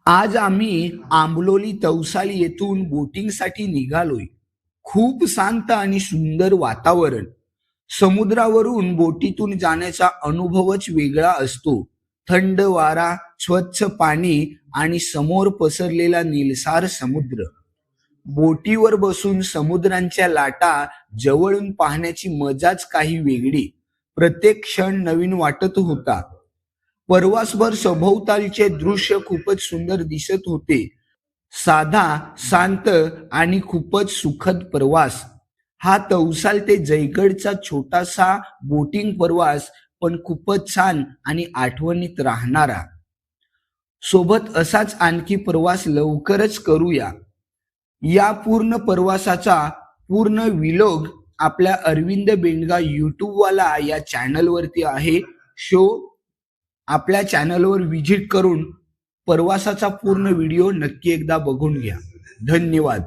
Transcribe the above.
आज आम्ही आंबलोली तवसाली येथून बोटिंगसाठी निघालोय. खूप शांत आणि सुंदर वातावरण. समुद्रावरून बोटीतून जाण्याचा अनुभवच वेगळा असतो. थंड वारा, स्वच्छ पाणी आणि समोर पसरलेला निळसर समुद्र. बोटीवर बसून समुद्राच्या लाटा जवळून पाहण्याची मजाच काही वेगळी. प्रत्येक क्षण नवीन वाटत होता. परवासभर सभोवतालचे दृश्य खूपच सुंदर दिसत होते. साधा, शांत आणि खूपच सुखद प्रवास. हा तवसाल ते जयगडचा छोटासा बोटिंग प्रवास, पण खूपच छान आणि आठवणीत राहणारा. सोबत असाच आणखी प्रवास लवकरच करूया. या पूर्ण प्रवासाचा पूर्ण व्लॉग आपल्या अरविंद बेंडगा वाला या चॅनलवरती आहे. शो आपल्या चॅनलवर व्हिजिट करून प्रवासाचा पूर्ण व्हिडिओ नक्की एकदा बघून घ्या. धन्यवाद.